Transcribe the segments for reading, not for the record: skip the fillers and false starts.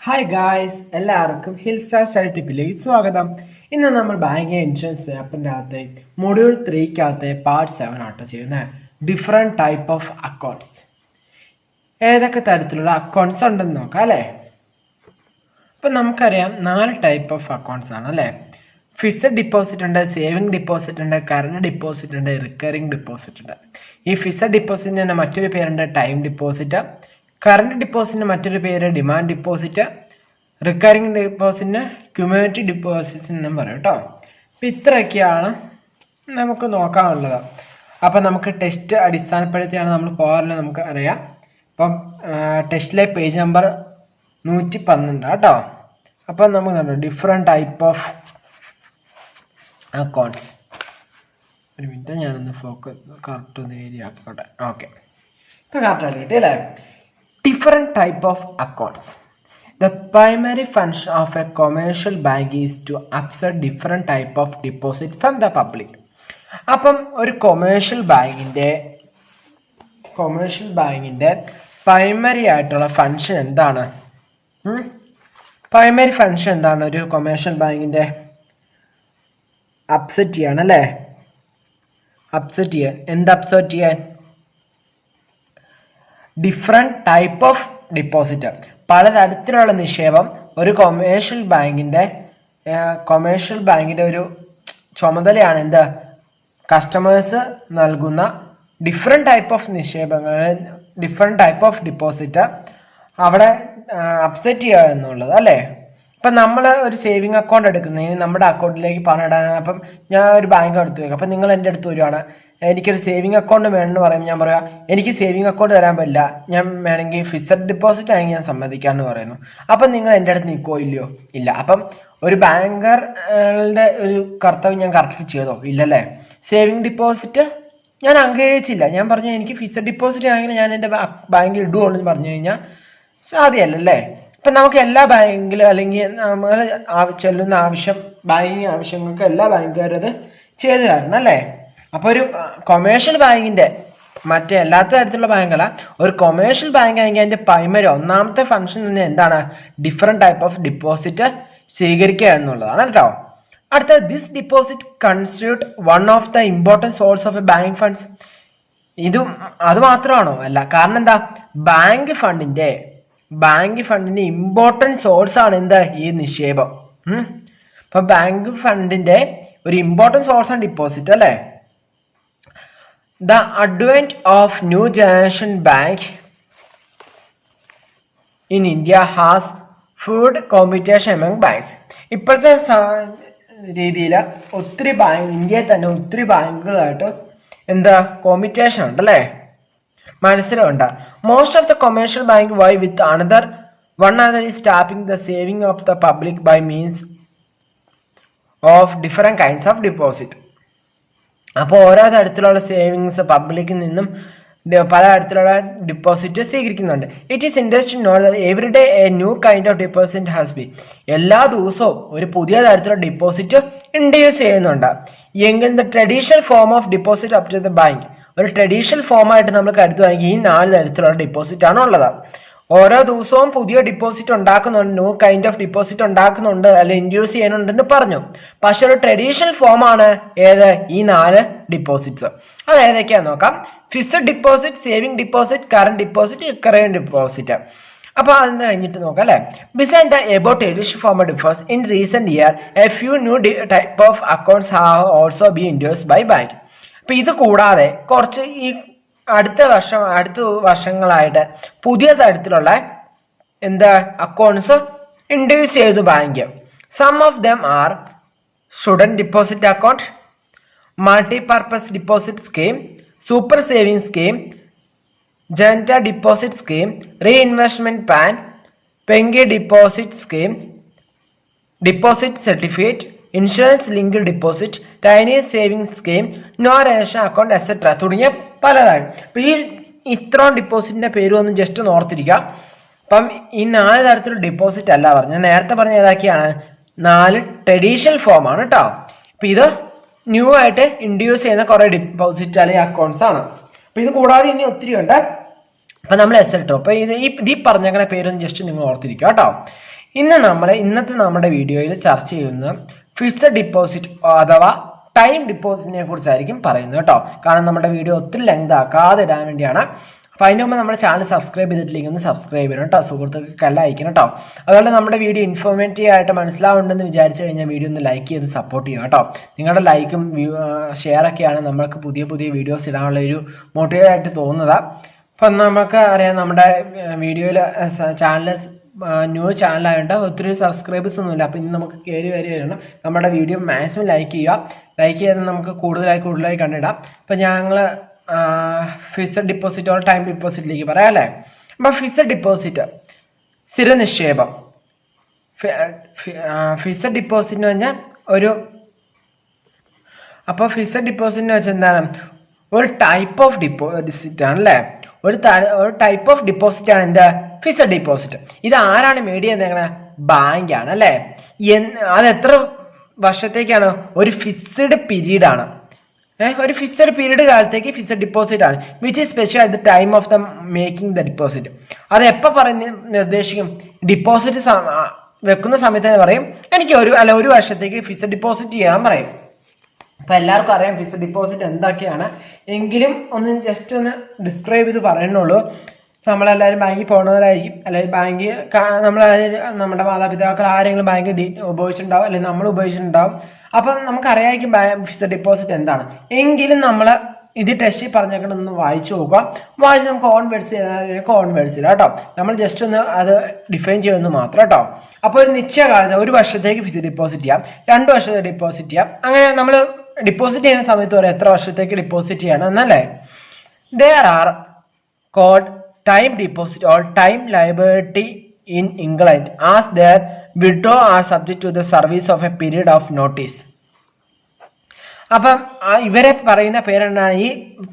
Hi guys, എല്ലാവർക്കും hill star study ടിപ്പിലേക്ക് സ്വാഗതം. ഇന്ന് നമ്മൾ ബാങ്കിങ് ഇൻഷുറൻസ് പേപ്പറിൻ്റെ അകത്ത് മൊഡ്യൂൾ 3 പാർട്ട് 7 ആട്ടോ ചെയ്യുന്നത്. Different type of accounts. ഏതൊക്കെ തരത്തിലുള്ള അക്കൗണ്ട്സ് ഉണ്ടെന്ന് നോക്കാം അല്ലേ. അപ്പം നമുക്കറിയാം 4 ടൈപ്പ് ഓഫ് അക്കൗണ്ട്സ് ആണ് അല്ലേ. ഫിക്സഡ് ഡിപ്പോസിറ്റ് ഉണ്ട്, സേവിങ് ഡിപ്പോസിറ്റ് ഉണ്ട്, കറണ്ട് ഡിപ്പോസിറ്റ് ഉണ്ട്, റിക്കറിംഗ് ഡിപ്പോസിറ്റ് ഉണ്ട്. ഈ ഫിക്സഡ് ഡിപ്പോസിറ്റിന് തന്നെ മറ്റൊരു പേരുണ്ട് ടൈം ഡിപ്പോസിറ്റ്. കറണ്ട് ഡിപ്പോസിറ്റിന് മറ്റൊരു പേര് ഡിമാൻഡ് ഡിപ്പോസിറ്റ്. റിക്കറിംഗ് ഡിപ്പോസിറ്റിന് ക്യുമുലേറ്റീവ് ഡിപ്പോസിറ്റ് എന്നും പറയും കേട്ടോ. അപ്പം ഇത്രയൊക്കെയാണ് നമുക്ക് നോക്കാനുള്ളത്. അപ്പം നമുക്ക് ടെസ്റ്റ് അടിസ്ഥാനപ്പെടുത്തിയാണ് നമ്മൾ പോകാറുള്ളത്, നമുക്ക് അറിയാം. അപ്പം ടെസ്റ്റിലെ പേജ് നമ്പർ 112 കേട്ടോ. അപ്പം നമുക്ക് കണ്ടു ഡിഫറെൻറ്റ് ടൈപ്പ് ഓഫ് അക്കൗണ്ട്സ്. ഒരു മിനിറ്റ്, ഞാനൊന്ന് ഫോക്കസ് കറക്റ്റ് ഒന്ന് ഏരിയ ആക്കിക്കോട്ടെ. ഓക്കെ, ഇപ്പം കറക്റ്റായിട്ട് കിട്ടി അല്ലേ. Different type of accounts. The primary function of a commercial bank is to accept different type of deposit from the public. അപ്പം ഒരു കൊമേഴ്ഷ്യൽ ബാങ്കിൻ്റെ പ്രൈമറി ആയിട്ടുള്ള ഫങ്ഷൻ എന്താണ്? പ്രൈമറി ഫങ്ഷൻ എന്താണ് ഒരു കൊമേഴ്ഷ്യൽ ബാങ്കിൻ്റെ? അപ്സെറ്റ് ചെയ്യാനല്ലേ. അപ്സെറ്റ് ചെയ്യാൻ. എന്ത് അപ്സെറ്റ് ചെയ്യാൻ? ഡിഫറെൻറ്റ് ടൈപ്പ് ഓഫ് ഡിപ്പോസിറ്റ്, പലതരത്തിലുള്ള നിക്ഷേപം ഒരു കൊമേഴ്ഷ്യൽ ബാങ്കിൻ്റെ ഒരു ചുമതലയാണ്. എന്ത്? കസ്റ്റമേഴ്സ് നൽകുന്ന ഡിഫറെൻറ്റ് ടൈപ്പ് ഓഫ് നിക്ഷേപങ്ങൾ, ഡിഫറെൻറ്റ് ടൈപ്പ് ഓഫ് ഡിപ്പോസിറ്റ് അവിടെ അപ്സെറ്റ് ചെയ്യുക എന്നുള്ളത് അല്ലേ. ഇപ്പം നമ്മൾ ഒരു സേവിങ് അക്കൗണ്ട് എടുക്കുന്നതിന് നമ്മുടെ അക്കൗണ്ടിലേക്ക് പണം ഇടാൻ, അപ്പം ഞാൻ ഒരു ബാങ്ക് എടുത്ത് വയ്ക്കും. അപ്പം നിങ്ങൾ എൻ്റെ അടുത്ത് വരുവാണ്, എനിക്കൊരു സേവിങ് അക്കൗണ്ട് വേണമെന്ന് പറയുമ്പോൾ ഞാൻ പറയാം എനിക്ക് സേവിങ് അക്കൗണ്ട് തരാൻ പറ്റില്ല, ഞാൻ വേണമെങ്കിൽ ഫിക്സഡ് ഡിപ്പോസിറ്റ് ആണെങ്കിൽ ഞാൻ സമ്മതിക്കാമെന്ന് പറയുന്നു. അപ്പം നിങ്ങൾ എൻ്റെ അടുത്ത് നിൽക്കുമോ ഇല്ലയോ? ഇല്ല. അപ്പം ഒരു ബാങ്കറുടെ ഒരു കർത്തവ്യം ഞാൻ കറക്റ്റ് ചെയ്തോ? ഇല്ലല്ലേ. സേവിങ് ഡിപ്പോസിറ്റ് ഞാൻ അംഗീകരിച്ചില്ല. ഞാൻ പറഞ്ഞു എനിക്ക് ഫിക്സഡ് ഡിപ്പോസിറ്റ് ആണെങ്കിൽ ഞാൻ എൻ്റെ ബാങ്കിൽ ഇടുകയുള്ളൂ എന്ന് പറഞ്ഞു കഴിഞ്ഞാൽ സാധ്യമല്ലല്ലേ. ഇപ്പം നമുക്ക് എല്ലാ ബാങ്കിലും അല്ലെങ്കിൽ നമ്മൾ ചെല്ലുന്ന ബാങ്കിങ് ആവശ്യങ്ങൾക്ക് എല്ലാ ബാങ്കുകാരും അത് ചെയ്തു തരണം അല്ലേ. അപ്പോൾ ഒരു കൊമേഴ്ഷ്യൽ ബാങ്കിൻ്റെ മറ്റേ എല്ലാത്ത തരത്തിലുള്ള ബാങ്കല്ല, ഒരു കൊമേഴ്ഷ്യൽ ബാങ്ക് ആണെങ്കിൽ അതിൻ്റെ പ്രൈമറി ഒന്നാമത്തെ ഫംഗ്ഷൻ തന്നെ എന്താണ്? ഡിഫറെൻറ്റ് ടൈപ്പ് ഓഫ് ഡിപ്പോസിറ്റ് സ്വീകരിക്കുക എന്നുള്ളതാണ് കേട്ടോ. അടുത്ത, this deposit constitute one of the important source of A banking funds. അത് മാത്രമാണോ? അല്ല. കാരണം എന്താ? ബാങ്ക് ഫണ്ടിൻ്റെ ഇമ്പോർട്ടൻറ്റ് സോഴ്സാണ് എന്ത്? ഈ നിക്ഷേപം. അപ്പം ബാങ്ക് ഫണ്ടിൻ്റെ ഒരു ഇമ്പോർട്ടൻറ്റ് സോഴ്സാണ് ഡിപ്പോസിറ്റ് അല്ലേ. The advent of new generation bank in India has fueled competition among banks. ഇപ്പോഴത്തെ രീതിയിൽ ഒത്തിരി ഇന്ത്യയിൽ തന്നെ ഒത്തിരി ബാങ്കുകളായിട്ട് എന്താ കോമ്പറ്റീഷൻ ഉണ്ട് അല്ലേ, മത്സരമുണ്ട്. Most of the commercial bank vie with one other is tapping the saving of the public by means of different kinds of deposit. അപ്പോൾ ഓരോ തരത്തിലുള്ള സേവിങ്സ് പബ്ലിക്കിൽ നിന്നും പല തരത്തിലുള്ള ഡിപ്പോസിറ്റ് സ്വീകരിക്കുന്നുണ്ട്. It is interesting note that every day a new kind of deposit has been. എല്ലാ ദിവസവും ഒരു പുതിയ തരത്തിലുള്ള ഡിപ്പോസിറ്റ് ഇൻട്രൊഡ്യൂസ് ചെയ്യുന്നുണ്ട്. എങ്കിൽ the traditional form of deposit up to the bank, ഒരു ട്രഡീഷണൽ ഫോമായിട്ട് നമ്മൾ കരുതുവാണെങ്കിൽ ഈ 4 തരത്തിലുള്ള ഡിപ്പോസിറ്റ് ആണ് ഉള്ളത്. ഓരോ ദിവസവും പുതിയ ഡിപ്പോസിറ്റ് ഉണ്ടാക്കുന്നുണ്ട്, ന്യൂ കൈൻഡ് ഓഫ് ഡിപ്പോസിറ്റ് ഉണ്ടാക്കുന്നുണ്ട്, അല്ലെ ഇൻഡ്യൂസ് ചെയ്യുന്നുണ്ടെന്ന് പറഞ്ഞു. പക്ഷെ ഒരു ട്രഡീഷണൽ ഫോം ആണ് ഏത്? ഈ 4 ഡിപ്പോസിറ്റ്സ്. അത് ഏതൊക്കെയാന്ന് നോക്കാം. Fixed deposit, saving deposit, current deposit, recurring deposit. അപ്പോൾ അതിന് കഴിഞ്ഞിട്ട് നോക്കാം അല്ലേ. Beside the about traditional form of deposit in recent year a few new type of accounts have also be induced by bank. അപ്പൊ ഇത് കൂടാതെ കുറച്ച് ഈ അടുത്ത വർഷങ്ങളായിട്ട് പുതിയ തരത്തിലുള്ള അക്കൗണ്ട്സ് ഇൻട്രൊഡ്യൂസ് ചെയ്തു bank. Some of them are student deposit account, multipurpose deposit scheme, super saving scheme, general deposit scheme, reinvestment plan, പെങ്കി deposit scheme, deposit certificate, insurance linked deposit, Chinese saving scheme, no ration account etcetera തുടങ്ങിയ പലതാണ്. അപ്പം ഇത്രയും ഡിപ്പോസിറ്റിൻ്റെ പേരും ഒന്ന് just ഒന്ന് ഓർത്തിരിക്കുക. അപ്പം ഈ 4 തരത്തിലുള്ള ഡിപ്പോസിറ്റ് അല്ല പറഞ്ഞു, ഞാൻ നേരത്തെ പറഞ്ഞ ഏതൊക്കെയാണ്? 4 ട്രഡീഷണൽ ഫോമാണ് കേട്ടോ. അപ്പം ഇത് ന്യൂ ആയിട്ട് ഇൻട്രൊഡ്യൂസ് ചെയ്യുന്ന കുറേ ഡിപ്പോസിറ്റ് അല്ലെങ്കിൽ അക്കൗണ്ട്സ് ആണ്. അപ്പം ഇത് കൂടാതെ ഇനി ഒത്തിരി ഉണ്ട്. അപ്പം നമ്മൾ എസ് എൽ ട്ടോ. അപ്പോൾ ഈ പറഞ്ഞേക്കുന്ന പേരൊന്ന് ജസ്റ്റ് നിങ്ങൾ ഓർത്തിരിക്കുക കേട്ടോ. ഇന്നത്തെ നമ്മുടെ വീഡിയോയിൽ ചർച്ച ചെയ്യുന്ന ഫിക്സഡ് ഡിപ്പോസിറ്റ് അഥവാ ടൈം ഡിപ്പോസിറ്റിനെ കുറിച്ചായിരിക്കും പറയുന്നത് കേട്ടോ. കാരണം നമ്മുടെ വീഡിയോ ഒത്തിരി ലെങ്ത് ആക്കാതെ ഇടാൻ വേണ്ടിയാണ്. അപ്പോൾ അതിന് മുമ്പ് നമ്മുടെ ചാനൽ സബ്സ്ക്രൈബ് ചെയ്തിട്ടില്ലെങ്കിൽ ഒന്ന് സബ്സ്ക്രൈബ് ചെയ്യണം കേട്ടോ. സുഹൃത്തുക്കൾക്കെല്ലാം അയക്കണം കേട്ടോ. അതുപോലെ നമ്മുടെ വീഡിയോ ഇൻഫോർമേറ്റീവ് ആയിട്ട് മനസ്സിലാവുണ്ടെന്ന് വിചാരിച്ചു കഴിഞ്ഞാൽ വീഡിയോ ഒന്ന് ലൈക്ക് ചെയ്ത് സപ്പോർട്ട് ചെയ്യുക കേട്ടോ. നിങ്ങളുടെ ലൈക്കും ഷെയറൊക്കെയാണ് നമ്മൾക്ക് പുതിയ വീഡിയോസ് ഇടാനുള്ള ഒരു മോട്ടിവേറ്റ് ആയിട്ട് തോന്നുന്നത്. അപ്പം നമുക്ക് അറിയാം നമ്മുടെ വീഡിയോയിൽ ചാനൽ ന്യൂ ചാനലായതുകൊണ്ട് ഒത്തിരി സബ്സ്ക്രൈബേഴ്സ് ഒന്നുമില്ല. അപ്പോൾ ഇന്ന് നമുക്ക് കയറി വരികയാണ്. നമ്മുടെ വീഡിയോ മാക്സിമം ലൈക്ക് ചെയ്ത് നമുക്ക് കൂടുതലായി കണ്ടിടാം. അപ്പം ഞങ്ങൾ ഫിക്സഡ് ഡിപ്പോസിറ്റ് ഓർ ടൈം ഡിപ്പോസിറ്റിലേക്ക് പറയാം അല്ലേ. അപ്പം ഫിക്സഡ് ഡിപ്പോസിറ്റ് സ്ഥിര നിക്ഷേപം. ഫിക്സഡ് ഡിപ്പോസിറ്റ് എന്ന് പറഞ്ഞാൽ അപ്പോൾ ഫിക്സഡ് ഡിപ്പോസിറ്റ് എന്ന് വെച്ചാൽ എന്താണ്, ഒരു ടൈപ്പ് ഓഫ് ഡിപ്പോസിറ്റ് ആണ് അല്ലേ. ഒരു ടൈപ്പ് ഓഫ് ഡിപ്പോസിറ്റ് ആണ് എന്താ ഫിക്സഡ് ഡിപ്പോസിറ്റ്. ഇത് ആരാണ് മേഡ് ചെയ്യുന്നത്? ബാങ്കാണ് അല്ലേ. അത് എത്ര വർഷത്തേക്കാണ്? ഒരു ഫിക്സഡ് പീരീഡ് ആണ്. ഒരു ഫിക്സഡ് പീരീഡ് കാലത്തേക്ക് ഫിക്സഡ് ഡിപ്പോസിറ്റ് ആണ്. Which is special at the time of the making the deposit. അത് എപ്പോൾ നിർദ്ദേശിക്കും? ഡിപ്പോസിറ്റ് വെക്കുന്ന സമയത്ത് തന്നെ പറയും എനിക്ക് ഒരു വർഷത്തേക്ക് ഫിക്സഡ് ഡിപ്പോസിറ്റ് ചെയ്യാൻ പറയും. അപ്പോൾ എല്ലാവർക്കും അറിയാം ഫിക്സഡ് ഡിപ്പോസിറ്റ് എന്തൊക്കെയാണ്. എങ്കിലും ഒന്ന് ജസ്റ്റ് ഒന്ന് ഡിസ്ക്രൈബ് ചെയ്ത് പറയുന്നുള്ളൂ. നമ്മളെല്ലാവരും ബാങ്കിൽ പോകുന്നവരായിരിക്കും, അല്ലെങ്കിൽ ബാങ്കിൽ നമ്മുടെ മാതാപിതാക്കൾ ആരെങ്കിലും ബാങ്ക് ഉപയോഗിച്ചിട്ടുണ്ടാവും, അല്ലെങ്കിൽ നമ്മൾ ഉപയോഗിച്ചിട്ടുണ്ടാവും. അപ്പം നമുക്കറിയാമായിരിക്കും ഫിക്സഡ് ഡിപ്പോസിറ്റ് എന്താണ്. എങ്കിലും നമ്മൾ ഇത് ടെസ്റ്റ് പറഞ്ഞേക്കണമെന്ന് വായിച്ചു നോക്കുക. വായിച്ച് നമുക്ക് ഓൺ വേർഡ്സ് ചെയ്താൽ കേട്ടോ. നമ്മൾ ജസ്റ്റ് ഒന്ന് അത് ഡിഫൈൻ ചെയ്യുമെന്ന് മാത്രം കേട്ടോ. അപ്പോൾ ഒരു നിശ്ചയ കാലത്ത് ഒരു വർഷത്തേക്ക് ഫിക്സഡ് ഡിപ്പോസിറ്റ് ചെയ്യാം, 2 വർഷത്തേക്ക് ഡിപ്പോസിറ്റ് ചെയ്യാം. അങ്ങനെ നമ്മൾ ഡിപ്പോസിറ്റ് ചെയ്യുന്ന സമയത്ത് പറയാം എത്ര വർഷത്തേക്ക് ഡിപ്പോസിറ്റ് ചെയ്യണം എന്നല്ലേ. There are called time deposit or time liability in England as their withdraw are subject to the service of a period of notice. അപ്പം ഇവരെ പറയുന്ന പേരെന്താണ്? ഈ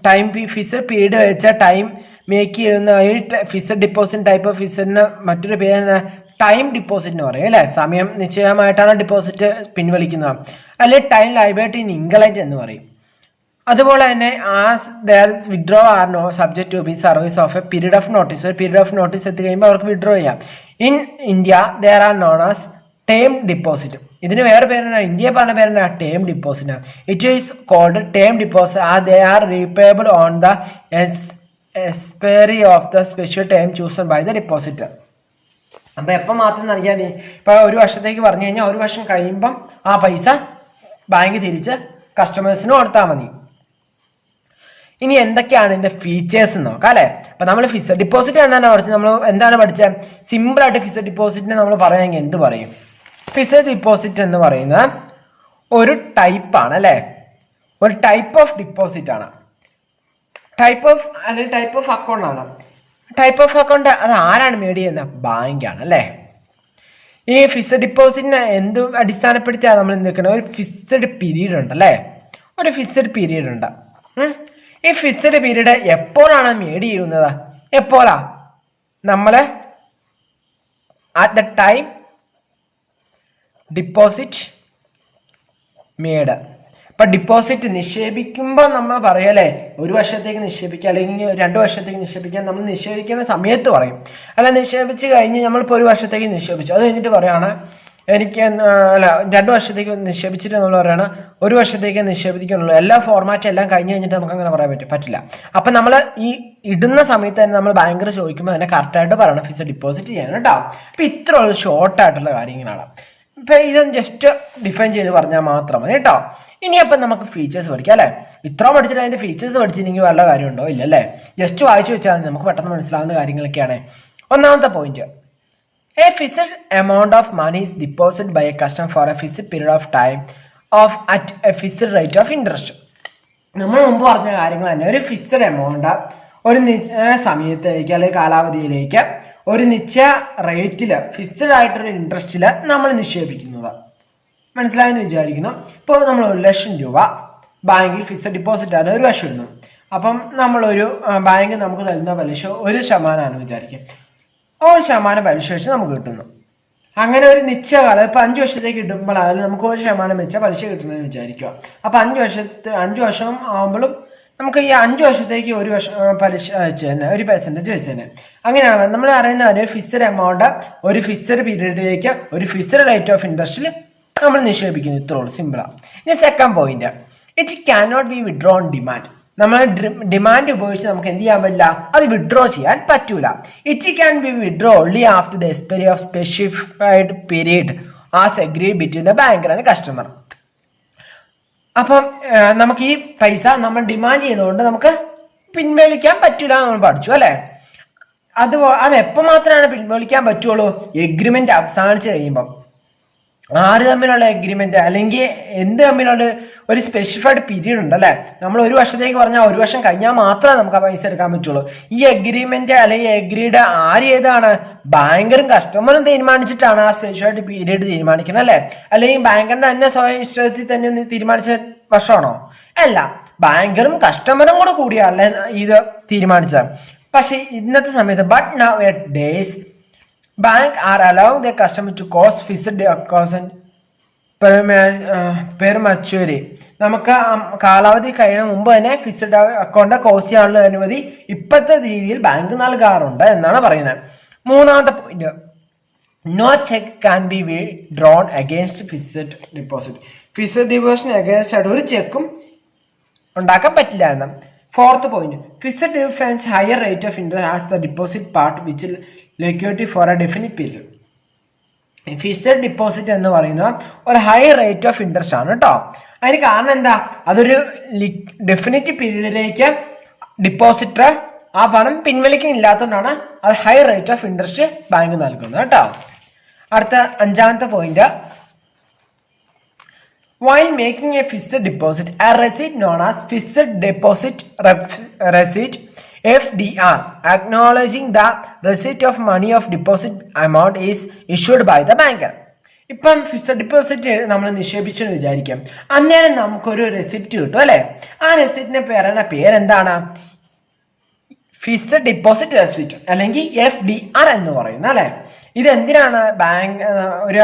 ടൈം ഫിക്സഡ് പീരീഡ് വെച്ച ടൈം മേക്ക് ചെയ്യുന്ന ഈ ഫിക്സഡ് ഡിപ്പോസിറ്റ് ടൈപ്പ് ഓഫ് ഫിക്സഡിന് മറ്റൊരു പേര് ടൈം ഡിപ്പോസിറ്റ് എന്ന് പറയും അല്ലേ. സമയം നിശ്ചയമായിട്ടാണ് ഡിപ്പോസിറ്റ് പിൻവലിക്കുന്നത്. അല്ലെങ്കിൽ ടൈം ലയബിലിറ്റി ഇൻ ഇംഗ്ലണ്ട് എന്ന് പറയും. അതുപോലെ തന്നെ as their withdraw are no subject to be service of a period of notice. ഒരു പീരീഡ് ഓഫ് നോട്ടീസ് എത്തി കഴിയുമ്പോൾ അവർക്ക് വിഡ്രോ ചെയ്യാം. In India there are known as term deposit. ഇതിന് വേറെ പേരാണ്, ഇന്ത്യയെ പറഞ്ഞ പേരാണ് term deposit. It is called term deposit. They are repayable on the expiry of the special time chosen by the depositor. അപ്പം എപ്പം മാത്രം നൽകിയാൽ മതി? ഇപ്പോൾ ഒരു വർഷത്തേക്ക് പറഞ്ഞു കഴിഞ്ഞാൽ ഒരു വർഷം കഴിയുമ്പം ആ പൈസ ബാങ്ക് തിരിച്ച് കസ്റ്റമേഴ്സിന് കൊടുത്താൽ മതി. ഇനി എന്തൊക്കെയാണ് ഇതിന്റെ ഫീച്ചേഴ്സ് നോക്കാം അല്ലെ. അപ്പൊ നമ്മൾ ഫിക്സഡ് ഡിപ്പോസിറ്റ് എന്താണ് പഠിച്ചത്? സിമ്പിൾ ആയിട്ട് ഫിക്സഡ് ഡിപ്പോസിറ്റിനെ നമ്മൾ പറയാമെങ്കിൽ എന്ത് പറയും? ഫിക്സഡ് ഡിപ്പോസിറ്റ് എന്ന് പറയുന്നത് ഒരു ടൈപ്പാണ് അല്ലെ, ഒരു ടൈപ്പ് ഓഫ് ഡിപ്പോസിറ്റ് ആണ്. ടൈപ്പ് ഓഫ് അക്കൗണ്ട് ആണ്. ടൈപ്പ് ഓഫ് അക്കൗണ്ട് അത് ആരാണ് മേഡ് ചെയ്യുന്നത്? ബാങ്കാണ് അല്ലേ. ഈ ഫിക്സഡ് ഡിപ്പോസിറ്റിനെ എന്ത് അടിസ്ഥാനപ്പെടുത്തിയാണ് നമ്മൾ നിൽക്കുന്നത്? ഒരു ഫിക്സഡ് പീരീഡ് ഉണ്ട് അല്ലേ. ഒരു ഫിക്സഡ് പീരീഡ് ഉണ്ട്. ഈ ഫിക്സഡ് പീരീഡ് എപ്പോഴാണ് മേഡ് ചെയ്യുന്നത്? എപ്പോഴാ? നമ്മൾ at the time deposit made. ഇപ്പൊ ഡിപ്പോസിറ്റ് നിക്ഷേപിക്കുമ്പോൾ നമ്മൾ പറയല്ലേ ഒരു വർഷത്തേക്ക് നിക്ഷേപിക്കുക അല്ലെങ്കിൽ 2 വർഷത്തേക്ക് നിക്ഷേപിക്കാൻ. നമ്മൾ നിക്ഷേപിക്കുന്ന സമയത്ത് പറയും. അല്ല നിക്ഷേപിച്ച് കഴിഞ്ഞ് നമ്മളിപ്പോൾ ഒരു വർഷത്തേക്ക് നിക്ഷേപിച്ചു, അത് കഴിഞ്ഞിട്ട് പറയാണ് എനിക്ക് 2 വർഷത്തേക്ക് നിക്ഷേപിച്ചിട്ട് നമ്മൾ പറയാണ് ഒരു വർഷത്തേക്ക് നിക്ഷേപിക്കുന്നുള്ളൂ. എല്ലാ ഫോർമാറ്റും എല്ലാം കഴിഞ്ഞ് കഴിഞ്ഞിട്ട് നമുക്ക് അങ്ങനെ പറയാൻ പറ്റില്ല. അപ്പം നമ്മൾ ഈ ഇടുന്ന സമയത്ത് തന്നെ നമ്മൾ ബാങ്കർ ചോദിക്കുമ്പോൾ തന്നെ കറക്റ്റായിട്ട് പറയണം ഫിക്സഡ് ഡിപ്പോസിറ്റ് ചെയ്യാൻ കേട്ടോ. അപ്പം ഇത്ര ഷോർട്ടായിട്ടുള്ള കാര്യങ്ങളാണ്. ഇപ്പം ഇതൊന്ന് ജസ്റ്റ് ഡിഫൈൻ ചെയ്ത് പറഞ്ഞാൽ മാത്രം മതി കേട്ടോ. ഇനി അപ്പം നമുക്ക് ഫീച്ചേഴ്സ് പഠിക്കാം അല്ലേ. ഇത്ര പഠിച്ചിട്ട് അതിൻ്റെ ഫീച്ചേഴ്സ് പഠിച്ചില്ലെങ്കിൽ വല്ല കാര്യമുണ്ടോ? ഇല്ല അല്ലേ. ജസ്റ്റ് വായിച്ചു വെച്ചാൽ നമുക്ക് പെട്ടെന്ന് മനസ്സിലാവുന്ന കാര്യങ്ങളൊക്കെയാണ്. ഒന്നാമത്തെ point, a fixed amount of money is deposited by a customer for a fixed period of time at a fixed rate of interest. നമ്മൾ മുമ്പ് പറഞ്ഞ കാര്യങ്ങൾ തന്നെ. ഒരു ഫിക്സഡ് എമൗണ്ട് ഒരു സമയത്തേക്ക് അല്ലെങ്കിൽ കാലാവധിയിലേക്ക് ഒരു നിശ്ചയ റേറ്റിൽ ഫിക്സഡ് ആയിട്ടൊരു ഇൻട്രസ്റ്റിൽ നമ്മൾ നിക്ഷേപിക്കുന്നത്. മനസ്സിലായെന്ന് വിചാരിക്കുന്നു. ഇപ്പോൾ നമ്മൾ 1 ലക്ഷം രൂപ ബാങ്കിൽ ഫിക്സഡ് ഡിപ്പോസിറ്റ് ആണ് 1 വർഷം ഇടുന്നു. അപ്പം നമ്മളൊരു ബാങ്ക് നമുക്ക് തരുന്ന പലിശ 1% വിചാരിക്കും. 1% പലിശ വെച്ച് നമുക്ക് കിട്ടുന്നു. അങ്ങനെ ഒരു നിശ്ചയ കാലം ഇപ്പം 5 വർഷത്തേക്ക് ഇടുമ്പോഴായാലും നമുക്ക് 1% വെച്ച പലിശ കിട്ടണമെന്ന് വിചാരിക്കുക. അപ്പം 5 വർഷം ആകുമ്പോഴും നമുക്ക് ഈ 5 വർഷത്തേക്ക് 1% പലിശ വെച്ച് തന്നെ 1% വെച്ച് തന്നെ അങ്ങനെയാണ് നമ്മൾ അറിയുന്ന ഒരു ഫിക്സഡ് എമൗണ്ട് ഒരു ഫിക്സഡ് പീരീഡിലേക്ക് ഒരു ഫിക്സഡ് റേറ്റ് ഓഫ് ഇൻട്രസ്റ്റിൽ നമ്മൾ നിക്ഷേപിക്കുന്നു. ഇത്രേ ഉള്ളൂ, സിമ്പിളാണ്. ഇനി second point, it cannot B withdrawn demand. നമ്മൾ ഡിമാൻഡ് ഉപയോഗിച്ച് നമുക്ക് എന്ത് ചെയ്യാൻ പറ്റില്ല, അത് വിഡ്രോ ചെയ്യാൻ പറ്റൂല. It can B withdraw only after the expiry of specified period as agreed between the banker and customer. അപ്പം നമുക്ക് ഈ പൈസ നമ്മൾ ഡിമാൻഡ് ചെയ്തുകൊണ്ട് നമുക്ക് പിൻവലിക്കാൻ പറ്റൂല നമ്മൾ പഠിച്ചു അല്ലെ. അത് എപ്പോൾ മാത്രമാണ് പിൻവലിക്കാൻ പറ്റുള്ളൂ, എഗ്രിമെന്റ് അവസാനിച്ച് കഴിയുമ്പം. ആര് തമ്മിലുള്ള എഗ്രിമെന്റ് അല്ലെങ്കിൽ എന്ത് തമ്മിലുള്ള ഒരു സ്പെസിഫൈഡ് പീരീഡ് ഉണ്ട് അല്ലെ. നമ്മൾ 1 വർഷത്തേക്ക് പറഞ്ഞാൽ 1 വർഷം കഴിഞ്ഞാൽ മാത്രമേ നമുക്ക് ആ പൈസ എടുക്കാൻ പറ്റുള്ളൂ. ഈ എഗ്രിമെന്റ് അല്ലെങ്കിൽ എഗ്രീഡ് ആര് ചെയ്താണ്, ബാങ്കറും കസ്റ്റമറും തീരുമാനിച്ചിട്ടാണ് ആ സ്പെസിഫൈഡ് പീരീഡ് തീരുമാനിക്കുന്നത് അല്ലെ. അല്ലെങ്കിൽ ബാങ്കറിന്റെ തന്നെ സ്വയം ഇഷ്ടത്തിൽ തന്നെ തീരുമാനിച്ച വർഷമാണോ? അല്ല, ബാങ്കറും കസ്റ്റമറും കൂടെ കൂടിയാണല്ലേ ഇത് തീരുമാനിച്ചത്. പക്ഷെ ഇന്നത്തെ സമയത്ത് but nowadays bank are allowing their customer to cost fixed deposit per maturity. നമുക്ക് കാലാവധി കഴിയുന്ന മുമ്പ് തന്നെ ഫിക്സഡ് അക്കൗണ്ട് കോസ്റ്റ് ചെയ്യാനുള്ള അനുമതി ഇപ്പോഴത്തെ രീതിയിൽ ബാങ്ക് നൽകാറുണ്ട് എന്നാണ് പറയുന്നത്. മൂന്നാമത്തെ point, no cheque can be drawn against fixed deposit. Fixed ഡിപ്പോസിറ്റിന് അഗേൻസ്റ്റ് ആയിട്ട് ഒരു ചെക്കും ഉണ്ടാക്കാൻ പറ്റില്ല എന്ന്. Fourth point, fixed difference higher rate of interest as the deposit part which liquidity for a definite period. Fixed deposit എന്ന് പറയുന്നത് ഒരു ഹൈ റേറ്റ് ഓഫ് ഇൻട്രസ്റ്റ് ആണ് കേട്ടോ. അതിന് കാരണം എന്താ, അതൊരു ഡെഫിനിറ്റ് പീരീഡിലേക്ക് ഡിപ്പോസിറ്റർ ആ പണം പിൻവലിക്കുന്നില്ലാത്തതുകൊണ്ടാണ് അത് high rate of interest bank നൽകുന്നത് കേട്ടോ. അടുത്ത 5ാമത്തെ point, while making a fixed deposit, a receipt known as fixed deposit receipt FDR acknowledging the receipt of money of deposit amount is issued by the banker. ഇപ്പം fixed deposit നമ്മൾ നിക്ഷേപിച്ചെന്ന് വിചാരിക്കാം, അന്നേരം നമുക്കൊരു receipt കിട്ടും അല്ലെ. ആ റെസിപ്റ്റിന്റെ പേരെന്താണ്, ഫിക്സഡ് ഡിപ്പോസിറ്റ് റെസിപ്റ്റ് അല്ലെങ്കിൽ FDR എന്ന് പറയുന്നത് അല്ലെ. ഇത് എന്തിനാണ് ഒരു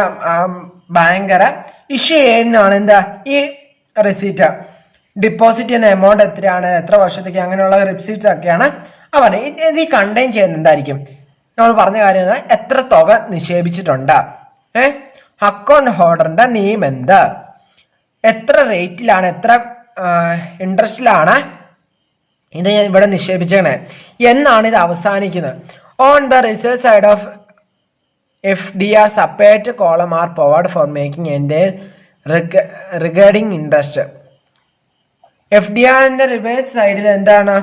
ബാങ്കർ ഇഷ്യൂ ചെയ്യുന്നതാണ് എന്താ ഈ റെസിപ്റ്റ്. ഡിപ്പോസിറ്റ് ചെയ്യുന്ന എമൗണ്ട് എത്രയാണ്, എത്ര വർഷത്തേക്ക്, അങ്ങനെയുള്ള റെസിപ്റ്റ്സ് ഒക്കെയാണ് അവർ ഇത് കണ്ടെയ്ൻ ചെയ്യുന്നത്. എന്തായിരിക്കും നമ്മൾ പറഞ്ഞ കാര്യം, എത്ര തുക നിക്ഷേപിച്ചിട്ടുണ്ട്, അക്കൗണ്ട് ഹോൾഡറിന്റെ നെയിം എന്ത്, എത്ര റേറ്റിലാണ്, എത്ര ഇൻട്രസ്റ്റിലാണ് ഇത് ഞാൻ ഇവിടെ നിക്ഷേപിച്ചേ എന്നാണ് ഇത് അവസാനിക്കുന്നത്. On the reserve side of FDR separate column are provided for making entire regarding interest. FDRന്റെ റിവേഴ്സ് സൈഡിൽ എന്താണ്,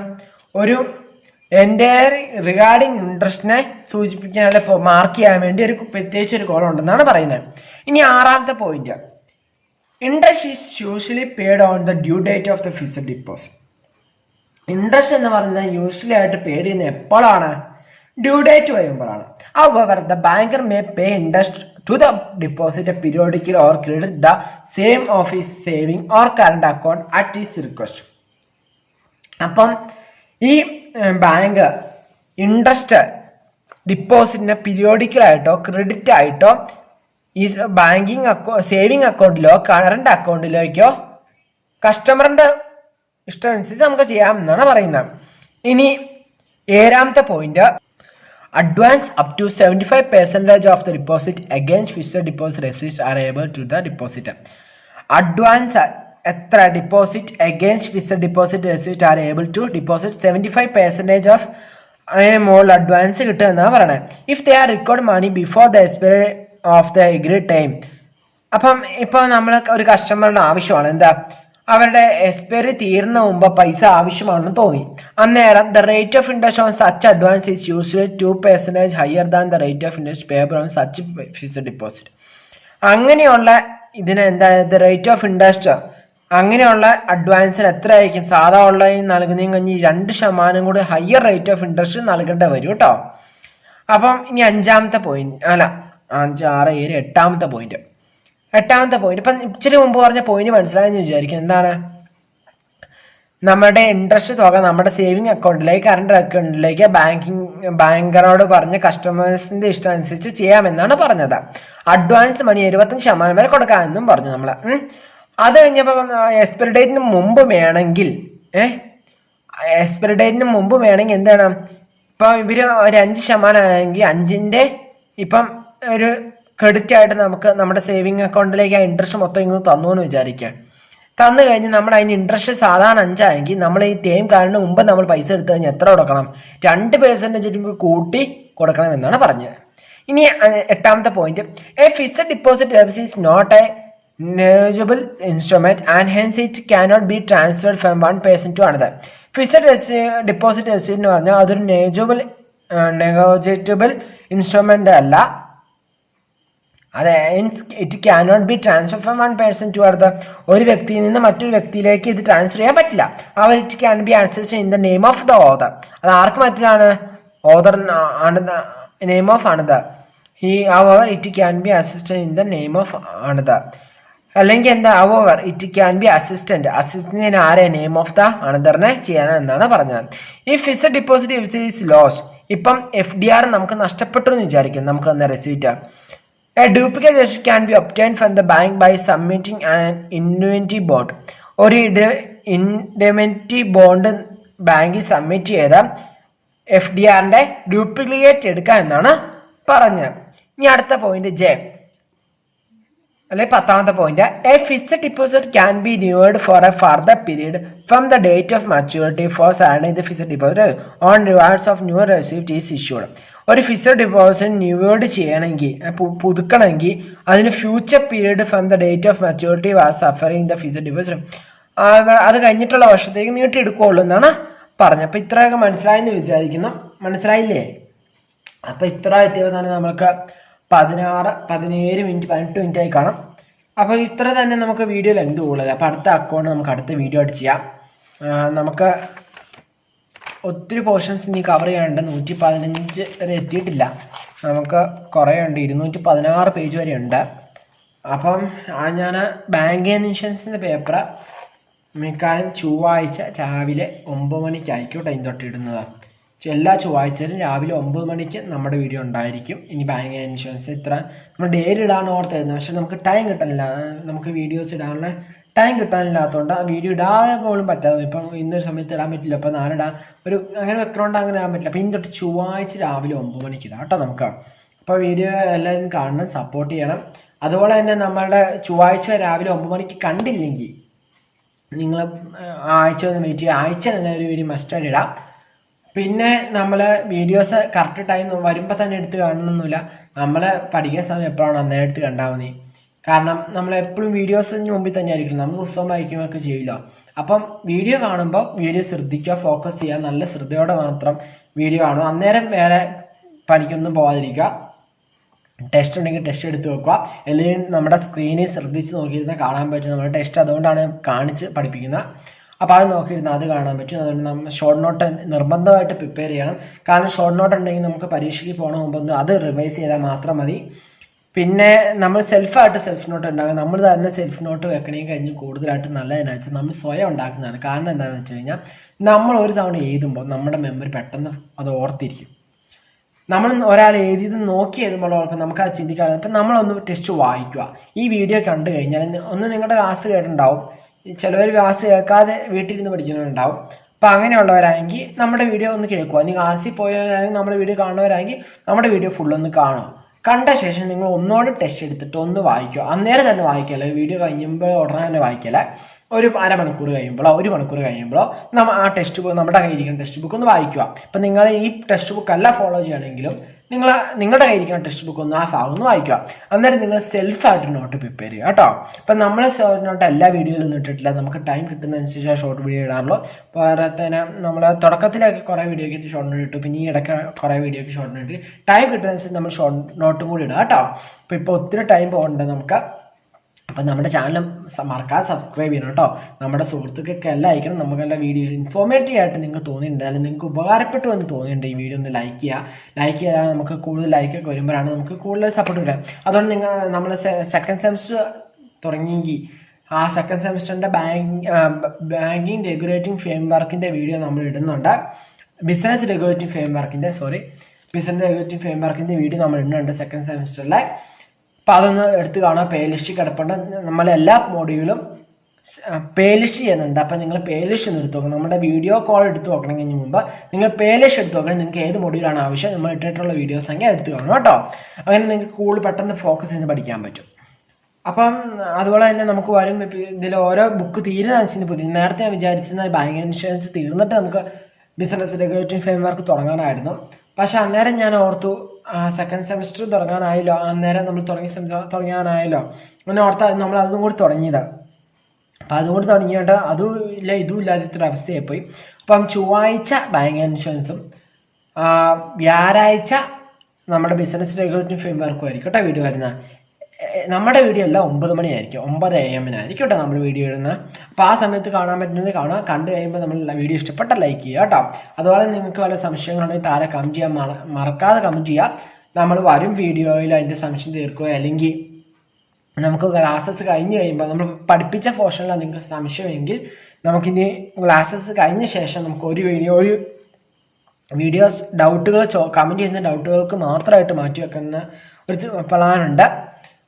ഒരു എൻ്റയർ റിഗാർഡിങ് ഇൻട്രസ്റ്റിനെ സൂചിപ്പിക്കാനുള്ള മാർക്ക് ചെയ്യാൻ വേണ്ടി ഒരു പ്രത്യേകിച്ച് ഒരു കോളം ഉണ്ടെന്നാണ് പറയുന്നത്. ഇനി 6ാമത്തെ point, interest is usually paid on the due date of the fixed deposit. Interest എന്ന് പറയുന്നത് യൂഷ്വലി ആയിട്ട് പെയ്ഡ് ചെയ്യുന്നത് എപ്പോഴാണ്, ഡ്യൂ ഡേറ്റ് വരുമ്പോഴാണ്. However, the banker may pay interest to the depositor periodically or credit the same of his saving or current account at his request. അപ്പം ഈ bank interest ഡിപ്പോസിറ്റിനെ പീരിയോഡിക്കലായിട്ടോ credit ആയിട്ടോ ഈ സേവിങ് അക്കൗണ്ടിലോ കറണ്ട് അക്കൗണ്ടിലേക്കോ കസ്റ്റമറിന്റെ ഇഷ്ടമനുസരിച്ച് നമുക്ക് ചെയ്യാമെന്നാണ് പറയുന്നത്. ഇനി 7ാമത്തെ point, advance up to 75% of the deposit against fixed deposit receipts are able to the depositor. Advance എത്ര deposit against fixed deposit receipt are able to deposit 75% of more advance കിട്ടുക എന്നാണ് പറയുന്നത്. If they are record money before the expiry of the agreed time. അപ്പം ഇപ്പോൾ നമ്മൾ ഒരു കസ്റ്റമറിന് ആവശ്യമാണ് എന്താ, അവരുടെ എക്സ്പയറി തീർന്ന മുമ്പ് പൈസ ആവശ്യമാണെന്ന് തോന്നി, അന്നേരം the rate of interest on such advance is usually 2% higher than the rate of interest payable on such fixed deposit. അങ്ങനെയുള്ള ഇതിന് എന്താ ദ റേറ്റ് ഓഫ് ഇൻട്രസ്റ്റ്, അങ്ങനെയുള്ള അഡ്വാൻസിന് എത്ര ആയിരിക്കും, സാധാ ഉള്ള നൽകുന്നതിന് കഴിഞ്ഞ് 2% കൂടി ഹയർ റേറ്റ് ഓഫ് ഇൻട്രസ്റ്റ് നൽകേണ്ടി വരും കേട്ടോ. അപ്പം ഇനി 5ാമത്തെ പോയിന്റ്, അല്ല 5, 6, 7, 8ാമത്തെ പോയിന്റ്. ഇപ്പം ഇച്ചിരി മുമ്പ് പറഞ്ഞ പോയിന്റ് മനസ്സിലായെന്ന് വിചാരിക്കും. എന്താണ്, നമ്മുടെ ഇൻട്രസ്റ്റ് തുക നമ്മുടെ സേവിങ് അക്കൗണ്ടിലേക്ക് കറണ്ട് അക്കൗണ്ടിലേക്ക് ബാങ്കറോട് പറഞ്ഞ് കസ്റ്റമേഴ്സിന്റെ ഇഷ്ടം അനുസരിച്ച് ചെയ്യാമെന്നാണ് പറഞ്ഞത്. അഡ്വാൻസ് മണി 75% വരെ കൊടുക്കാമെന്നും പറഞ്ഞു നമ്മൾ. അത് കഴിഞ്ഞപ്പോൾ എക്സ്പയറി ഡേറ്റിന് മുമ്പ് വേണമെങ്കിൽ എക്സ്പയറി ഡേറ്റിന് മുമ്പ് വേണമെങ്കിൽ എന്താണ് ഇപ്പം ഇവർ ഒരു 5% ആണെങ്കിൽ 5ന്റെ ഇപ്പം ഒരു ക്രെഡിറ്റ് ആയിട്ട് നമുക്ക് നമ്മുടെ സേവിങ് അക്കൗണ്ടിലേക്ക് ആ ഇൻട്രസ്റ്റ് മൊത്തം ഇങ്ങ് തന്നു എന്ന് വിചാരിക്കാം. തന്നു കഴിഞ്ഞ് നമ്മൾ അതിന് ഇൻട്രസ്റ്റ് സാധാരണ 5 നമ്മൾ ഈ ടൈം കാലിന് മുമ്പ് നമ്മൾ പൈസ എടുത്തു കഴിഞ്ഞാൽ എത്ര കൊടുക്കണം? 2% കൂട്ടി കൊടുക്കണം എന്നാണ് പറഞ്ഞത്. ഇനി 8ാമത്തെ point, a fixed deposit is not a negotiable instrument and hence it cannot be transferred from one person to another. Fixed deposit receipt എന്ന് പറഞ്ഞാൽ അതൊരു നെഗോഷിയബിൾ ഇൻസ്ട്രുമെന്റ് അല്ല. അത് it cannot be transfer from one person to another. ഒരു വ്യക്തിയിൽ നിന്ന് മറ്റൊരു വ്യക്തിയിലേക്ക് ഇത് ട്രാൻസ്ഫർ ചെയ്യാൻ പറ്റില്ല. അവർ it can be accessed in the name of the author. അത് ആർക്ക് പറ്റില്ലാണ്? Author name of another. It can B assisted in the name of another. അല്ലെങ്കിൽ എന്താ? ഇറ്റ് ക്യാൻ ബി അസിസ്റ്റന്റ് ആരെ? നെയിം ഓഫ് ദ അനദറിനെ ചെയ്യാനെന്നാണ് പറഞ്ഞത്. ഈ ഫിക്സഡ് ഡെപ്പോസിറ്റ് ഈസ് ലോസ്റ്റ്. ഇപ്പം FDR നമുക്ക് നഷ്ടപ്പെട്ടു എന്ന് വിചാരിക്കും. നമുക്ക് തന്ന receipt. A duplicate receipt can be obtained from the bank by submitting an indemnity bond. ഒരു ഇൻഡെമിനിറ്റി ബോണ്ട് ബാങ്കിൽ സബ്മിറ്റ് ചെയ്ത FDRന്റെ ഡ്യൂപ്ലിക്കേറ്റ് എടുക്കുക എന്നാണ് പറഞ്ഞത്. ഇനി അടുത്ത പോയിന്റ് ജെ, അല്ലെ 10ാമത്തെ point, a fixed deposit can be renewed for a further period from the date of maturity for signing the fixed deposit on rewards of new receipt is issued. ഒരു fixed deposit റിന്യൂവഡ് ചെയ്യണമെങ്കിൽ, പുതുക്കണമെങ്കിൽ അതിന് future period from the date of maturity was suffering the fixed deposit, അത് കഴിഞ്ഞിട്ടുള്ള വർഷത്തേക്ക് നീട്ടിയെടുക്കുകയുള്ളൂ എന്നാണ് പറഞ്ഞത്. അപ്പോൾ ഇത്രയൊക്കെ മനസ്സിലായെന്ന് വിചാരിക്കുന്നു. മനസ്സിലായില്ലേ? അപ്പോൾ ഇത്ര എത്തിയപ്പോൾ തന്നെ നമ്മൾക്ക് 16, 17 മിനിറ്റ് 18 മിനിറ്റ് ആയി കാണാം. അപ്പോൾ ഇത്ര തന്നെ നമുക്ക് വീഡിയോ ലെങ്ത് കൂടുതൽ. അപ്പോൾ അടുത്ത അക്കൗണ്ട് നമുക്ക് അടുത്ത വീഡിയോ ആയിട്ട് ചെയ്യാം. നമുക്ക് ഒത്തിരി പോർഷൻസ് ഇനി കവർ ചെയ്യാനുണ്ട്. 115 വരെ എത്തിയിട്ടില്ല. നമുക്ക് കുറേ ഉണ്ട്, 216 പേജ് വരെ ഉണ്ട്. അപ്പം ഞാൻ ബാങ്ക് ഇൻഷുറൻസിൻ്റെ പേപ്പർ മിക്കാലും ചൊവ്വാഴ്ച രാവിലെ 9 മണിക്കായിരിക്കും ടൈം തൊട്ടിടുന്നത്. എല്ലാ ചൊവ്വാഴ്ചയിലും രാവിലെ 9 മണിക്ക് നമ്മുടെ വീഡിയോ ഉണ്ടായിരിക്കും. ഇനി ബാങ്ക് ഇൻഷുറൻസ് ഇത്ര നമ്മൾ ഡെയിലി ഇടാൻ ഓർത്തായിരുന്നു, പക്ഷെ നമുക്ക് ടൈം കിട്ടാനില്ല. നമുക്ക് വീഡിയോസ് ഇടാനുള്ള ടൈം കിട്ടാനില്ലാത്തതുകൊണ്ട് ആ വീഡിയോ ഇടാൻ പോലും പറ്റാതെ ഇപ്പം ഇന്നൊരു സമയത്ത് ഇടാൻ പറ്റില്ല. അപ്പം നാളിടാൻ ഒരു അങ്ങനെ വെക്കണോണ്ട് അങ്ങനെ ഇടാൻ പറ്റില്ല. അപ്പം ഇനി തൊട്ട് ചൊവ്വാഴ്ച രാവിലെ 9 മണിക്ക് ഇടാം കേട്ടോ നമുക്ക്. അപ്പോൾ വീഡിയോ എല്ലാവരും കാണണം, സപ്പോർട്ട് ചെയ്യണം. അതുപോലെ തന്നെ നമ്മളുടെ ചൊവ്വാഴ്ച രാവിലെ 9 മണിക്ക് കണ്ടില്ലെങ്കിൽ നിങ്ങൾ ആഴ്ച ഒന്ന് വെയിറ്റ് ചെയ്യുക. ആഴ്ച തന്നെ ഒരു വീഡിയോ മസ്റ്റായിട്ട് ഇടാം. പിന്നെ നമ്മൾ വീഡിയോസ് കറക്റ്റ് ടൈം വരുമ്പോൾ തന്നെ എടുത്ത് കാണണമെന്നില്ല. നമ്മൾ പഠിക്കുന്ന സമയം എപ്പോഴാണ് അന്നേരം എടുത്ത് കണ്ടാൽ മതി. കാരണം നമ്മൾ എപ്പോഴും വീഡിയോസിന് മുമ്പിൽ തന്നെ ആയിരിക്കും, നമ്മൾ പുസ്തകം വായിക്കുകയൊക്കെ ചെയ്യില്ല. അപ്പം വീഡിയോ കാണുമ്പോൾ വീഡിയോ ശ്രദ്ധിക്കുക, ഫോക്കസ് ചെയ്യുക, നല്ല ശ്രദ്ധയോടെ മാത്രം വീഡിയോ കാണുക. അന്നേരം വേറെ പണിക്കൊന്നും പോകാതിരിക്കുക. ടെസ്റ്റ് ഉണ്ടെങ്കിൽ ടെസ്റ്റ് എടുത്ത് വെക്കുക. അല്ലെങ്കിൽ നമ്മുടെ സ്ക്രീനിൽ ശ്രദ്ധിച്ച് നോക്കിയിരുന്നാൽ കാണാൻ പറ്റും നമ്മുടെ ടെസ്റ്റ്. അതുകൊണ്ടാണ് കാണിച്ച് പഠിപ്പിക്കുന്നത്. അപ്പോൾ അത് നോക്കിയിരുന്നാൽ അത് കാണാൻ പറ്റും. അതുകൊണ്ട് നമ്മൾ ഷോർട്ട് നോട്ട് നിർബന്ധമായിട്ട് പ്രിപ്പയർ ചെയ്യണം. കാരണം ഷോർട്ട് നോട്ട് ഉണ്ടെങ്കിൽ നമുക്ക് പരീക്ഷയ്ക്ക് പോകണ മുമ്പ് അത് റിവൈസ് ചെയ്താൽ മാത്രം മതി. പിന്നെ നമ്മൾ സെൽഫ് നോട്ട് ഉണ്ടാകും. നമ്മൾ തന്നെ സെൽഫ് നോട്ട് വെക്കണമെങ്കിൽ കഴിഞ്ഞ് കൂടുതലായിട്ട് നല്ലതെന്ന് വെച്ചാൽ നമ്മൾ സ്വയം ഉണ്ടാക്കുന്നതാണ്. കാരണം എന്താണെന്ന് വെച്ച് കഴിഞ്ഞാൽ നമ്മൾ ഒരു തവണ എഴുതുമ്പോൾ നമ്മുടെ മെമ്മറി പെട്ടെന്ന് അത് ഓർത്തിരിക്കും. നമ്മൾ ഒരാൾ എഴുതിയത് നോക്കി എഴുതുമ്പോൾ നമുക്ക് അത് ചിന്തിക്കാതെ ഇപ്പം നമ്മളൊന്ന് ടെസ്റ്റ് വായിക്കുക. ഈ വീഡിയോ കണ്ടു കഴിഞ്ഞാൽ ഒന്ന് നിങ്ങളുടെ ക്ലാസ് കേട്ടിട്ടുണ്ടാവും. ചിലവർ ക്ലാസ് കേൾക്കാതെ വീട്ടിലിരുന്ന് പഠിക്കുന്നവരുണ്ടാവും. അപ്പം അങ്ങനെയുള്ളവരാണെങ്കിൽ നമ്മുടെ വീഡിയോ ഒന്ന് കേൾക്കുക. നിങ്ങൾ ക്ലാസ്സിൽ പോയവരാണെങ്കിൽ നമ്മുടെ വീഡിയോ കാണുന്നവരാണെങ്കിൽ നമ്മുടെ വീഡിയോ ഫുള്ളൊന്ന് കാണുക. കണ്ട ശേഷം നിങ്ങൾ ഒന്നോട് ടെസ്റ്റ് എടുത്തിട്ട് ഒന്ന് വായിക്കുക. അന്നേരം തന്നെ വായിക്കല്ലേ, വീഡിയോ കഴിയുമ്പോൾ ഉടനെ തന്നെ വായിക്കല്ലേ. ഒരു അരമണിക്കൂർ കഴിയുമ്പോഴോ 1 മണിക്കൂർ കഴിയുമ്പോഴോ ആ ടെക്സ്റ്റ് ബുക്ക്, നമ്മുടെ കയ്യിരിക്കുന്ന ടെക്സ്റ്റ് ബുക്ക് ഒന്ന് വായിക്കുക. ഇപ്പം നിങ്ങൾ ഈ ടെക്സ്റ്റ് ബുക്ക് അല്ല ഫോളോ ചെയ്യുകയാണെങ്കിലും നിങ്ങളുടെ കയ്യിരിക്കുന്ന ടെക്സ്റ്റ് ബുക്ക് ഒന്ന് ആ ഭാഗം ഒന്ന് വായിക്കുക. അന്നേരം നിങ്ങൾ സെൽഫായിട്ട് നോട്ട് പ്രിപ്പയർ ചെയ്യുക കേട്ടോ. ഇപ്പം നമ്മൾ നോട്ട് എല്ലാ വീഡിയോയിലൊന്നും ഇട്ടിട്ടില്ല. നമുക്ക് ടൈം കിട്ടുന്നതനുസരിച്ച് ഷോർട്ട് വീഡിയോ ഇടാറുള്ളൂ. പോരാ തന്നെ നമ്മൾ തുടക്കത്തിലൊക്കെ കുറേ വീഡിയോക്ക് ഷോർട്ട് നോട്ട് ഇട്ടു. പിന്നെ ഈ ഇടയ്ക്ക് കുറേ വീഡിയോക്ക് ഷോർട്ട് നോട്ട് ഇട്ട് ടൈം കിട്ടുന്നതനുസരിച്ച് നമ്മൾ ഷോർട്ട് നോട്ടും കൂടി ഇടുക കേട്ടോ. ഇപ്പോൾ ഒത്തിരി ടൈം പോകണ്ട നമുക്ക്. അപ്പം നമ്മുടെ ചാനൽ മറക്കാതെ സബ്സ്ക്രൈബ് ചെയ്യണം കേട്ടോ. നമ്മുടെ സുഹൃത്തുക്കൾക്ക് എല്ലാം അയക്കണം. നമുക്കെല്ലാം വീഡിയോ ഇൻഫോർമേറ്റീവ് ആയിട്ട് നിങ്ങൾക്ക് തോന്നിയിട്ടുണ്ട്, അല്ലെങ്കിൽ നിങ്ങൾക്ക് ഉപകാരപ്പെട്ടു എന്ന് തോന്നിയിട്ടുണ്ട് ഈ വീഡിയോ ഒന്ന് ലൈക്ക് ചെയ്താൽ നമുക്ക് കൂടുതൽ ലൈക്കൊക്കെ വരുമ്പോഴാണ് നമുക്ക് കൂടുതൽ സപ്പോർട്ട് കിട്ടുക. അതുകൊണ്ട് നമ്മൾ സെക്കൻഡ് സെമിസ്റ്റർ തുടങ്ങിയെങ്കിൽ ആ സെക്കൻഡ് സെമിസ്റ്ററിൻ്റെ ബാങ്കിങ് റെഗുലേറ്റിംഗ് ഫ്രെയിം വർക്കിൻ്റെ വീഡിയോ നമ്മൾ ഇടുന്നുണ്ട്. ബിസിനസ് റെഗുലേറ്റിംഗ് ഫ്രെയിം വർക്കിൻ്റെ വീഡിയോ നമ്മൾ ഇടുന്നുണ്ട് സെക്കൻഡ് സെമിസ്റ്ററിലെ. അപ്പോൾ അതൊന്ന് എടുത്ത് കാണാം. പ്ലേലിസ്റ്റ് കിടപ്പുണ്ട്. നമ്മളെല്ലാ മോഡ്യൂളും പേലിഷ് ചെയ്യുന്നുണ്ട്. അപ്പം നിങ്ങൾ പേലിഷ് ഒന്ന് എടുത്ത് നോക്കണം. നമ്മുടെ വീഡിയോ കോൾ എടുത്ത് നോക്കണമെങ്കിൽ മുമ്പ് നിങ്ങൾ പേലിഷ് എടുത്ത് നോക്കണം. നിങ്ങൾക്ക് ഏത് മൊഡ്യൂളാണ് ആവശ്യം നമ്മൾ ഇട്ടിട്ടുള്ള വീഡിയോസ് എങ്കിൽ എടുത്ത് കാണണം കേട്ടോ. അങ്ങനെ നിങ്ങൾക്ക് കൂടുതൽ പെട്ടെന്ന് ഫോക്കസ് ചെയ്ത് പഠിക്കാൻ പറ്റും. അപ്പം അതുപോലെ തന്നെ നമുക്ക് വരും ഇതിൽ ഓരോ ബുക്ക് തീരുന്ന പുതിയ നേരത്തെ ഞാൻ വിചാരിച്ചിരുന്ന ബാങ്ക് ഇൻഷുറൻസ് തീർന്നിട്ട് നമുക്ക് ബിസിനസ് റെഗുലേറ്ററി ഫ്രെയിംവർക്ക് തുടങ്ങാനായിരുന്നു. പക്ഷെ അന്നേരം ഞാൻ ഓർത്തു സെക്കൻഡ് സെമിസ്റ്റർ തുടങ്ങാനായല്ലോ, അന്നേരം നമ്മൾ തുടങ്ങാനായല്ലോ അങ്ങനെ ഓർത്താൽ നമ്മൾ അതും കൂടി തുടങ്ങിയതാണ്. അപ്പം അതുകൊണ്ട് തുടങ്ങിയിട്ട് അതും ഇല്ല ഇതും ഇല്ലാത്ത ഒരു അവസ്ഥയായി പോയി. അപ്പം ചൊവ്വാഴ്ച ബാങ്ക് ഇൻഷുറൻസും വ്യാഴാഴ്ച നമ്മുടെ ബിസിനസ് റെഗുലേറ്ററി ഫ്രെയിംവർക്കും ആയിരിക്കും കേട്ടോ വീഡിയോ വരുന്നത്. നമ്മുടെ വീഡിയോ അല്ല 9 മണിയായിരിക്കും, 9 AM കേട്ടോ നമ്മൾ വീഡിയോ ഇടുന്നത്. അപ്പോൾ ആ സമയത്ത് കാണാൻ പറ്റുന്നത് കാണുക. കണ്ടു കഴിയുമ്പോൾ നമ്മൾ വീഡിയോ ഇഷ്ടപ്പെട്ട ലൈക്ക് ചെയ്യുക കേട്ടോ. അതുപോലെ നിങ്ങൾക്ക് വല്ല സംശയങ്ങളുണ്ടെങ്കിൽ താഴെ കമൻറ്റ് ചെയ്യാൻ മറക്കാതെ കമൻറ്റ് ചെയ്യുക. നമ്മൾ വരും വീഡിയോയിൽ അതിൻ്റെ സംശയം തീർക്കുക. അല്ലെങ്കിൽ നമുക്ക് ക്ലാസ്സസ് കഴിഞ്ഞ് കഴിയുമ്പോൾ നമ്മൾ പഠിപ്പിച്ച പോർഷനിലാണ് നിങ്ങൾക്ക് സംശയമെങ്കിൽ നമുക്കിനി ക്ലാസ്സസ് കഴിഞ്ഞ ശേഷം നമുക്ക് ഒരു വീഡിയോസ് ഡൗട്ടുകൾ കമൻറ്റ് ചെയ്യുന്ന ഡൗട്ടുകൾക്ക് മാത്രമായിട്ട് മാറ്റി വെക്കുന്ന ഒരു പ്ലാനുണ്ട്.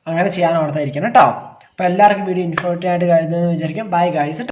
അങ്ങനെ ചെയ്യാൻ ഓർത്തായിരിക്കണം കേട്ടോ. അപ്പോൾ എല്ലാവർക്കും വീഡിയോ ഇൻഫോർമേറ്റീവ് ആയിട്ട് കഴിയുന്നതെന്ന് വിചാരിക്കും. Bye guys.